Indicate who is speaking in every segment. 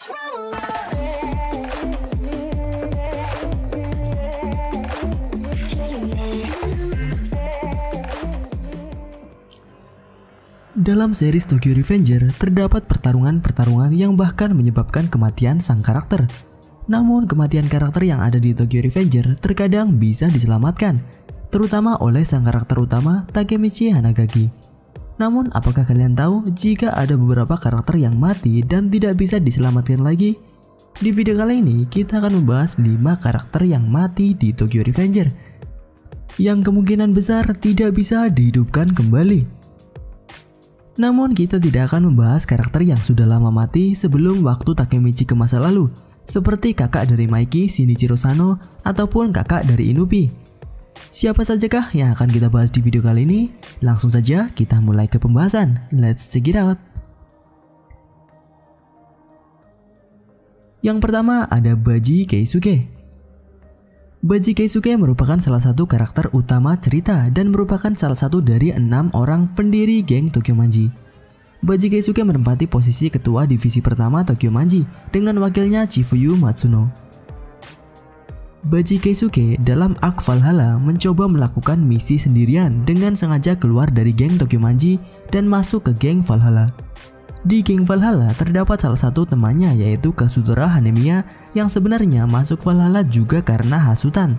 Speaker 1: Dalam series Tokyo Revenger, terdapat pertarungan-pertarungan yang bahkan menyebabkan kematian sang karakter. Namun, kematian karakter yang ada di Tokyo Revenger terkadang bisa diselamatkan, terutama oleh sang karakter utama Takemichi Hanagaki. Namun, apakah kalian tahu jika ada beberapa karakter yang mati dan tidak bisa diselamatkan lagi? Di video kali ini, kita akan membahas 5 karakter yang mati di Tokyo Revenger, yang kemungkinan besar tidak bisa dihidupkan kembali. Namun kita tidak akan membahas karakter yang sudah lama mati sebelum waktu Takemichi ke masa lalu, seperti kakak dari Maiki, Shinichiro Sano, ataupun kakak dari Inupi. Siapa sajakah yang akan kita bahas di video kali ini? Langsung saja kita mulai ke pembahasan. Let's check it out. Yang pertama ada Baji Keisuke. Baji Keisuke merupakan salah satu karakter utama cerita dan merupakan salah satu dari 6 orang pendiri geng Tokyo Manji. Baji Keisuke menempati posisi ketua divisi pertama Tokyo Manji dengan wakilnya Chifuyu Matsuno. Baji Keisuke dalam arc Valhalla mencoba melakukan misi sendirian dengan sengaja keluar dari geng Tokyo Manji dan masuk ke geng Valhalla. Di geng Valhalla terdapat salah satu temannya yaitu Kazutora Hanemiya yang sebenarnya masuk Valhalla juga karena hasutan.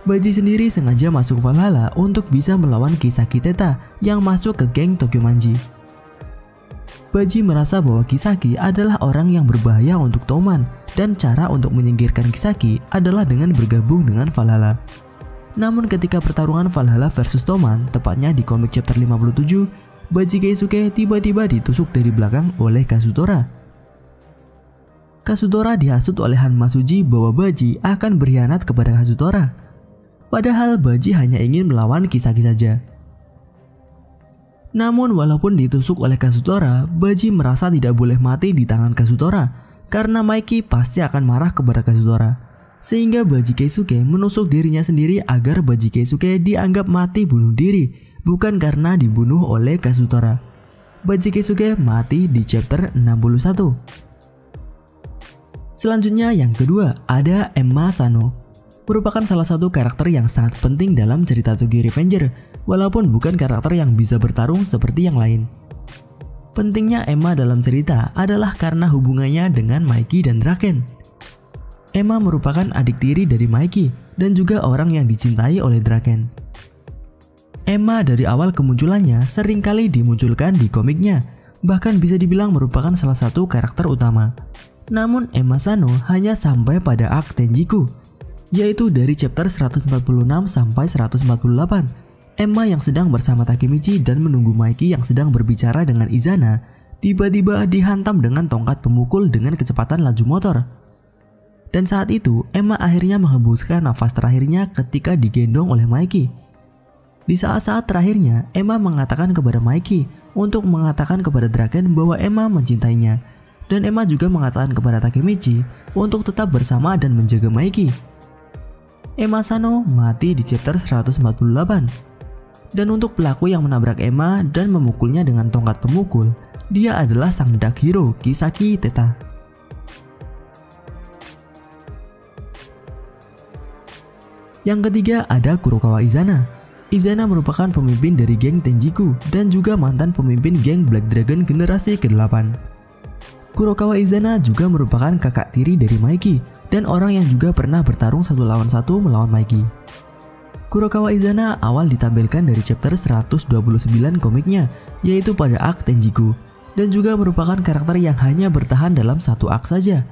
Speaker 1: Baji sendiri sengaja masuk Valhalla untuk bisa melawan Kisaki Teta yang masuk ke geng Tokyo Manji. Baji merasa bahwa Kisaki adalah orang yang berbahaya untuk Toman dan cara untuk menyingkirkan Kisaki adalah dengan bergabung dengan Valhalla. Namun ketika pertarungan Valhalla versus Toman, tepatnya di komik chapter 57, Baji Keisuke tiba-tiba ditusuk dari belakang oleh Kazutora. Kazutora dihasut oleh Han Masuji bahwa Baji akan berkhianat kepada Kazutora. Padahal Baji hanya ingin melawan Kisaki saja. Namun walaupun ditusuk oleh Kazutora, Baji merasa tidak boleh mati di tangan Kazutora karena Maiki pasti akan marah kepada Kazutora. Sehingga Baji Keisuke menusuk dirinya sendiri agar Baji Keisuke dianggap mati bunuh diri, bukan karena dibunuh oleh Kazutora. Baji Keisuke mati di chapter 61. Selanjutnya yang kedua ada Emma Sano. Merupakan salah satu karakter yang sangat penting dalam cerita Tokyo Revenger, walaupun bukan karakter yang bisa bertarung seperti yang lain. Pentingnya Emma dalam cerita adalah karena hubungannya dengan Maiki dan Draken. Emma merupakan adik tiri dari Maiki dan juga orang yang dicintai oleh Draken. Emma dari awal kemunculannya seringkali dimunculkan di komiknya, bahkan bisa dibilang merupakan salah satu karakter utama. Namun Emma Sano hanya sampai pada arc Tenjiku, yaitu dari chapter 146 sampai 148. Emma yang sedang bersama Takemichi dan menunggu Maiki yang sedang berbicara dengan Izana, tiba-tiba dihantam dengan tongkat pemukul dengan kecepatan laju motor. Dan saat itu Emma akhirnya menghembuskan nafas terakhirnya ketika digendong oleh Maiki. Di saat-saat terakhirnya, Emma mengatakan kepada Maiki untuk mengatakan kepada Draken bahwa Emma mencintainya. Dan Emma juga mengatakan kepada Takemichi untuk tetap bersama dan menjaga Maiki. Emma Sano mati di chapter 148. Dan untuk pelaku yang menabrak Emma dan memukulnya dengan tongkat pemukul, dia adalah sang dark hero Kisaki Teta. Yang ketiga ada Kurokawa Izana. Izana merupakan pemimpin dari geng Tenjiku dan juga mantan pemimpin geng Black Dragon generasi ke-8. Kurokawa Izana juga merupakan kakak tiri dari Maiki dan orang yang juga pernah bertarung 1 lawan 1 melawan Maiki. Kurokawa Izana awal ditampilkan dari chapter 129 komiknya, yaitu pada arc Tenjiku, dan juga merupakan karakter yang hanya bertahan dalam satu arc saja.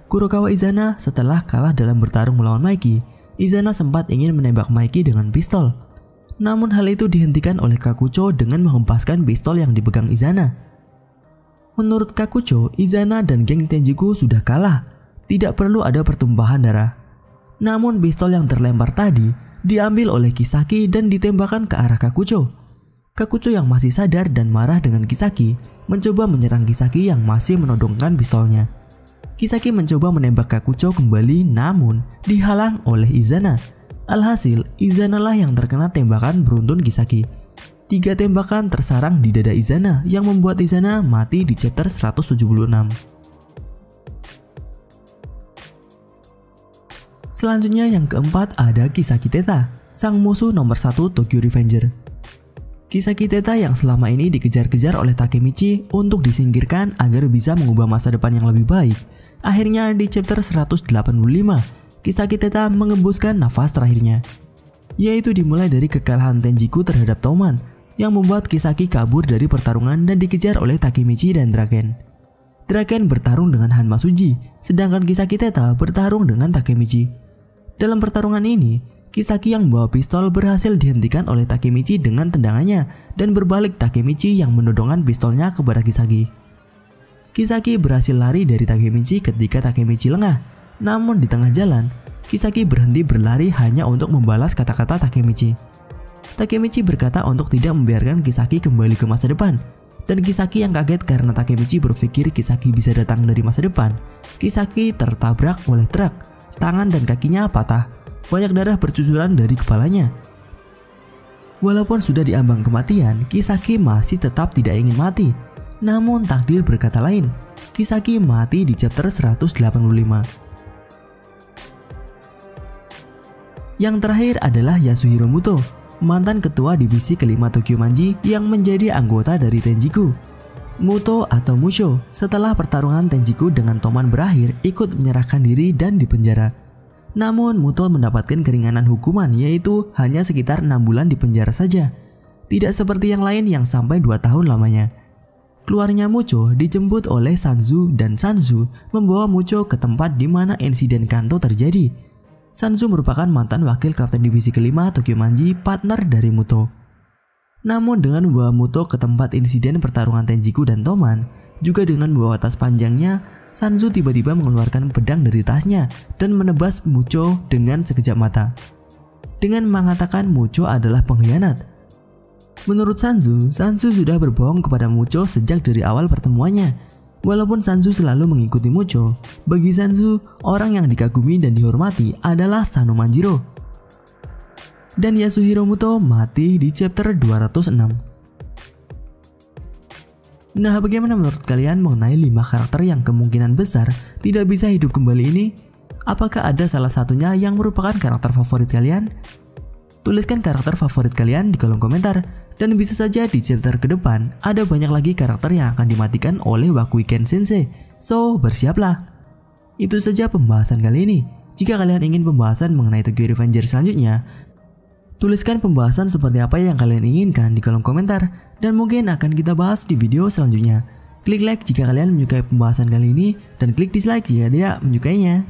Speaker 1: Kurokawa Izana setelah kalah dalam bertarung melawan Maiki, Izana sempat ingin menembak Maiki dengan pistol. Namun hal itu dihentikan oleh Kakucho dengan menghempaskan pistol yang dipegang Izana. Menurut Kakucho, Izana dan geng Tenjiku sudah kalah, tidak perlu ada pertumpahan darah. Namun pistol yang terlempar tadi diambil oleh Kisaki dan ditembakkan ke arah Kakucho. Kakucho yang masih sadar dan marah dengan Kisaki mencoba menyerang Kisaki yang masih menodongkan pistolnya. Kisaki mencoba menembak Kakucho kembali namun dihalang oleh Izana. Alhasil, Izana lah yang terkena tembakan beruntun Kisaki. 3 tembakan tersarang di dada Izana yang membuat Izana mati di chapter 176. Selanjutnya yang keempat ada Kisaki Teta, sang musuh nomor 1 Tokyo Revenger. Kisaki Teta yang selama ini dikejar-kejar oleh Takemichi untuk disingkirkan agar bisa mengubah masa depan yang lebih baik. Akhirnya di chapter 185, Kisaki Teta mengembuskan nafas terakhirnya, yaitu dimulai dari kekalahan Tenjiku terhadap Toman yang membuat Kisaki kabur dari pertarungan dan dikejar oleh Takemichi dan Draken. Draken bertarung dengan Hanma Suji, sedangkan Kisaki Teta bertarung dengan Takemichi. Dalam pertarungan ini, Kisaki yang membawa pistol berhasil dihentikan oleh Takemichi dengan tendangannya dan berbalik Takemichi yang menodongkan pistolnya kepada Kisaki. Kisaki berhasil lari dari Takemichi ketika Takemichi lengah, namun di tengah jalan, Kisaki berhenti berlari hanya untuk membalas kata-kata Takemichi. Takemichi berkata untuk tidak membiarkan Kisaki kembali ke masa depan, dan Kisaki yang kaget karena Takemichi berpikir Kisaki bisa datang dari masa depan. Kisaki tertabrak oleh truk, tangan dan kakinya patah. Banyak darah bercucuran dari kepalanya. Walaupun sudah diambang kematian, Kisaki masih tetap tidak ingin mati. Namun takdir berkata lain. Kisaki mati di chapter 185. Yang terakhir adalah Yasuhiro Muto, mantan ketua divisi kelima Tokyo Manji yang menjadi anggota dari Tenjiku. Muto atau Musho setelah pertarungan Tenjiku dengan Toman berakhir ikut menyerahkan diri dan dipenjara. Namun Muto mendapatkan keringanan hukuman, yaitu hanya sekitar 6 bulan di penjara saja. Tidak seperti yang lain yang sampai 2 tahun lamanya. Keluarnya Mucho dijemput oleh Sanzu dan Sanzu membawa Mucho ke tempat di mana insiden Kanto terjadi. Sanzu merupakan mantan wakil kapten divisi kelima Tokyo Manji, partner dari Muto. Namun dengan membawa Muto ke tempat insiden pertarungan Tenjiku dan Toman, juga dengan membawa tas panjangnya, Sanzu tiba-tiba mengeluarkan pedang dari tasnya dan menebas Mucho dengan sekejap mata, dengan mengatakan Mucho adalah pengkhianat. Menurut Sanzu sudah berbohong kepada Mucho sejak dari awal pertemuannya. Walaupun Sanzu selalu mengikuti Mucho, bagi Sanzu, orang yang dikagumi dan dihormati adalah Sano Manjiro. Dan Yasuhiro Muto mati di chapter 206. Nah, bagaimana menurut kalian mengenai 5 karakter yang kemungkinan besar tidak bisa hidup kembali ini? Apakah ada salah satunya yang merupakan karakter favorit kalian? Tuliskan karakter favorit kalian di kolom komentar. Dan bisa saja di chapter ke depan ada banyak lagi karakter yang akan dimatikan oleh Wakuiken Sensei. So, bersiaplah. Itu saja pembahasan kali ini. Jika kalian ingin pembahasan mengenai Tokyo Revenger selanjutnya, tuliskan pembahasan seperti apa yang kalian inginkan di kolom komentar, dan mungkin akan kita bahas di video selanjutnya. Klik like jika kalian menyukai pembahasan kali ini, dan klik dislike jika tidak menyukainya.